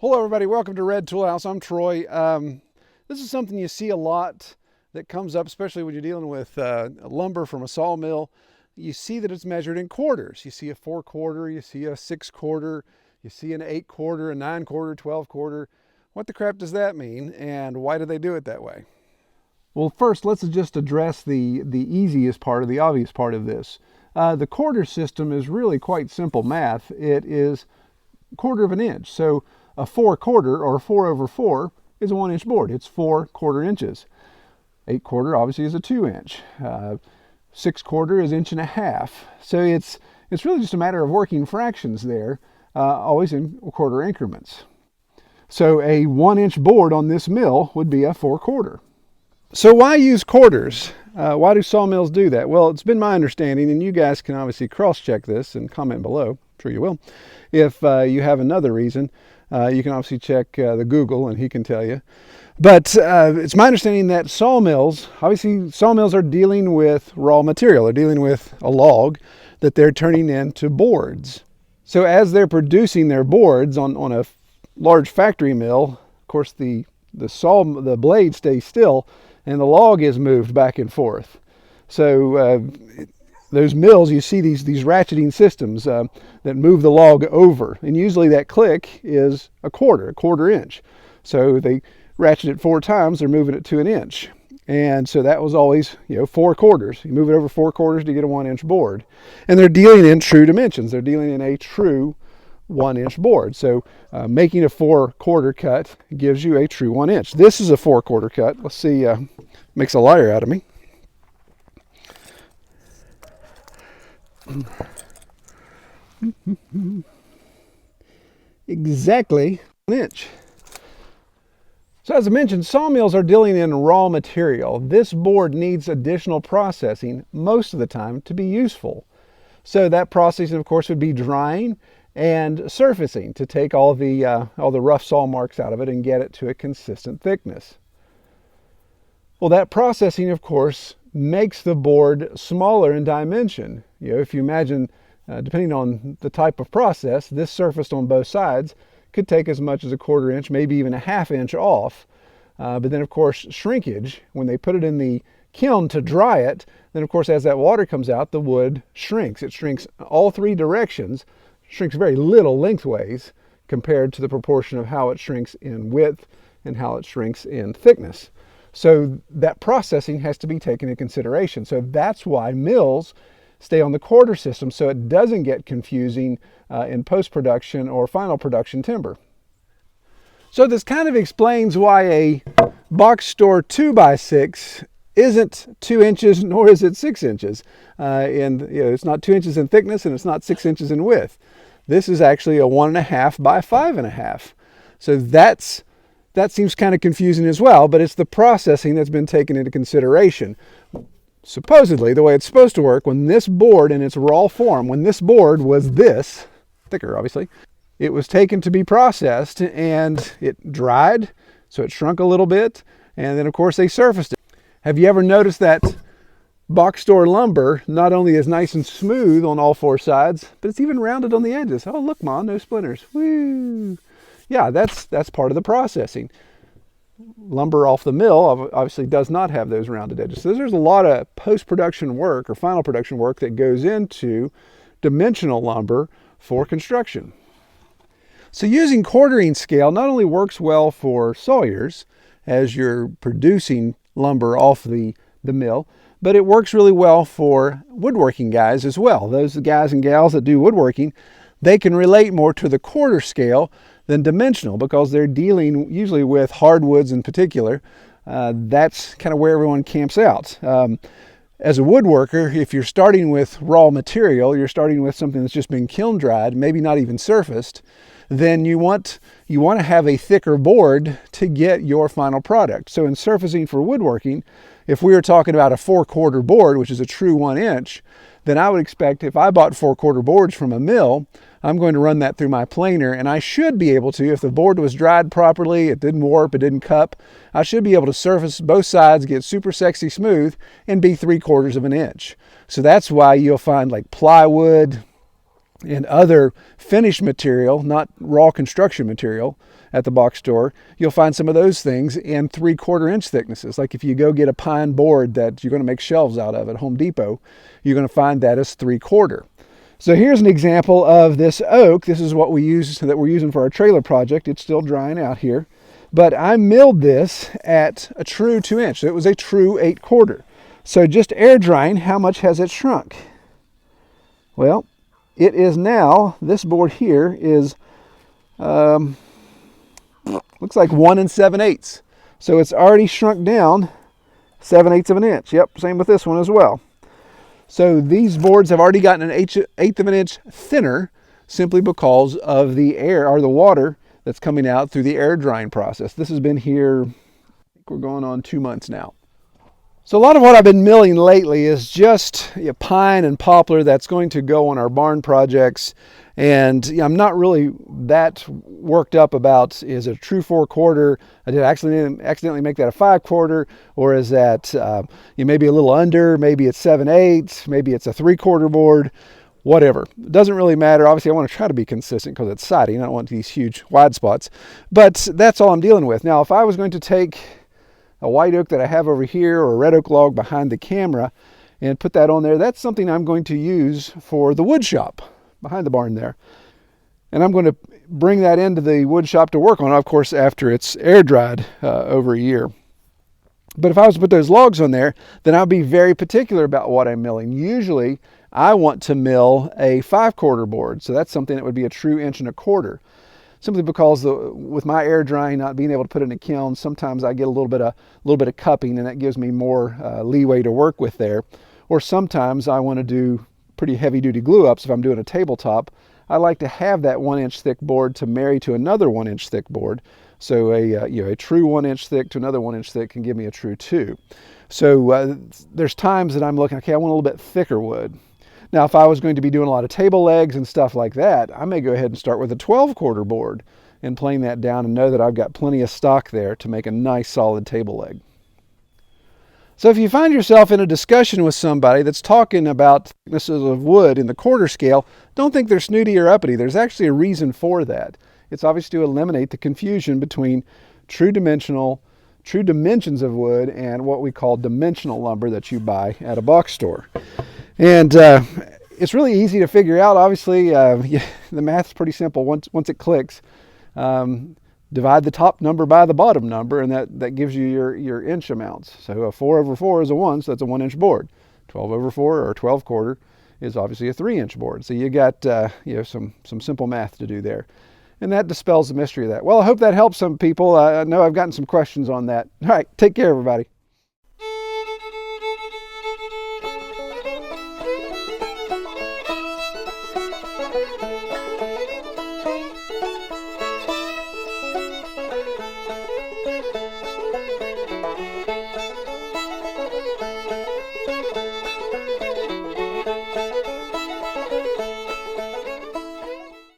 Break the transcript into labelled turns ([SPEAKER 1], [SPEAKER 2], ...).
[SPEAKER 1] Hello everybody, welcome to Red Tool House. I'm Troy. This is something you see a lot that comes up, especially when you're dealing with lumber from a sawmill. You see that it's measured in quarters. You see a 4-quarter, you see a 6-quarter, you see an 8-quarter, a 9-quarter, 12-quarter. What the crap does that mean, and why do they do it that way? Well, first let's just address the easiest part, or the obvious part of this. The quarter system is really quite simple math. It is a quarter of an inch. So a 4-quarter, or 4/4, is a 1-inch board. It's 4 1/4 inches. 8-quarter obviously is a 2-inch. 6-quarter is 1.5 inches. So it's really just a matter of working fractions there, always in quarter increments. So a 1-inch board on this mill would be a 4-quarter. So why use quarters? Why do sawmills do that? Well, it's been my understanding, and you guys can obviously cross-check this and comment below. I'm sure you will. If you have another reason, you can obviously check the Google, and he can tell you. But it's my understanding that sawmills are dealing with raw material. They're dealing with a log that they're turning into boards. So as they're producing their boards on a large factory mill, of course the blade stays still, and the log is moved back and forth. So those mills, you see these ratcheting systems that move the log over, and usually that click is a quarter inch. So they ratchet it 4 times, they're moving it to an inch. And so that was always 4 quarters. You move it over 4 quarters to get a 1-inch board. And they're dealing in true dimensions. They're dealing in a true 1-inch board. So making a 4-quarter cut gives you a true 1 inch. This is a 4-quarter cut. Let's see, makes a liar out of me. Exactly 1 inch. So as I mentioned, sawmills are dealing in raw material. This board needs additional processing most of the time to be useful. So that processing, of course, would be drying and surfacing to take all the rough saw marks out of it and get it to a consistent thickness. Well, that processing, of course, makes the board smaller in dimension. If you imagine, depending on the type of process, this surfaced on both sides could take as much as a 1/4 inch, maybe even a 1/2 inch off. But then, of course, shrinkage, when they put it in the kiln to dry it, then, of course, as that water comes out, the wood shrinks. It shrinks all 3 directions, shrinks very little lengthways compared to the proportion of how it shrinks in width and how it shrinks in thickness. So that processing has to be taken into consideration. So that's why mills stay on the quarter system, so it doesn't get confusing in post-production or final production timber. So this kind of explains why a box store 2x6 isn't 2 inches, nor is it 6 inches. It's not 2 inches in thickness, and it's not 6 inches in width. This is actually a 1.5 by 5.5. So that seems kind of confusing as well, but it's the processing that's been taken into consideration. Supposedly, the way it's supposed to work, when this board in its raw form, when this board was this, thicker obviously, it was taken to be processed and it dried, so it shrunk a little bit, and then of course they surfaced it. Have you ever noticed that box store lumber not only is nice and smooth on all 4 sides, but it's even rounded on the edges? Oh, look, Ma, no splinters. Woo! Yeah, that's part of the processing. Lumber off the mill obviously does not have those rounded edges. So there's a lot of post-production work or final production work that goes into dimensional lumber for construction. So using quartering scale not only works well for sawyers as you're producing lumber off the mill, but it works really well for woodworking guys as well. Those guys and gals that do woodworking, they can relate more to the quarter scale than dimensional because they're dealing usually with hardwoods in particular. That's kind of where everyone camps out. As a woodworker, if you're starting with raw material, you're starting with something that's just been kiln dried, maybe not even surfaced, then you want to have a thicker board to get your final product. So in surfacing for woodworking, if we were talking about a 4-quarter board, which is a true 1 inch, then I would expect if I bought 4-quarter boards from a mill, I'm going to run that through my planer, and I should be able to, if the board was dried properly, it didn't warp, it didn't cup, I should be able to surface both sides, get super sexy smooth, and be 3/4 of an inch. So that's why you'll find like plywood, and other finished material, not raw construction material, at the box store, you'll find some of those things in 3/4 inch thicknesses. Like if you go get a pine board that you're going to make shelves out of at Home Depot, you're going to find that as 3/4. So here's an example of this oak. This is what we use, that we're using for our trailer project. It's still drying out here, but I milled this at a true 2 inch. It was a true 8/4. So just air drying, how much has it shrunk? Well, it is now, this board here is, looks like 1 7/8. So it's already shrunk down 7/8 of an inch. Yep, same with this one as well. So these boards have already gotten an eighth of an inch thinner simply because of the air or the water that's coming out through the air drying process. This has been here, I think we're going on 2 months now. So a lot of what I've been milling lately is just pine and poplar that's going to go on our barn projects. And I'm not really that worked up about, is it a true 4/4? I did accidentally make that a 5/4, or is that maybe a little under, maybe it's 7/8, maybe it's a 3/4 board, whatever. It doesn't really matter. Obviously, I want to try to be consistent because it's siding. I don't want these huge wide spots. But that's all I'm dealing with. Now, if I was going to take a white oak that I have over here or a red oak log behind the camera and put that on there, that's something I'm going to use for the wood shop behind the barn there. And I'm going to bring that into the wood shop to work on, of course, after it's air dried over a year. But if I was to put those logs on there, then I'll be very particular about what I'm milling. Usually I want to mill a 5/4 board. So that's something that would be a true 1 1/4. Simply because with my air drying, not being able to put it in a kiln, sometimes I get a little bit of cupping, and that gives me more leeway to work with there. Or sometimes I want to do pretty heavy duty glue ups. If I'm doing a tabletop, I like to have that 1 inch thick board to marry to another 1 inch thick board. So a true 1 inch thick to another 1 inch thick can give me a true 2. So there's times that I'm looking, okay, I want a little bit thicker wood. Now, if I was going to be doing a lot of table legs and stuff like that, I may go ahead and start with a 12/4 board and plane that down and know that I've got plenty of stock there to make a nice solid table leg. So if you find yourself in a discussion with somebody that's talking about thicknesses of wood in the quarter scale, don't think they're snooty or uppity. There's actually a reason for that. It's obviously to eliminate the confusion between true dimensions of wood and what we call dimensional lumber that you buy at a box store. And it's really easy to figure out. Obviously, the math's pretty simple. Once it clicks, divide the top number by the bottom number, and that gives you your inch amounts. So a 4/4 is a 1, so that's a 1 inch board. 12/4 or 12/4 is obviously a 3 inch board. So you got some simple math to do there. And that dispels the mystery of that. Well, I hope that helps some people. I know I've gotten some questions on that. All right, take care, everybody.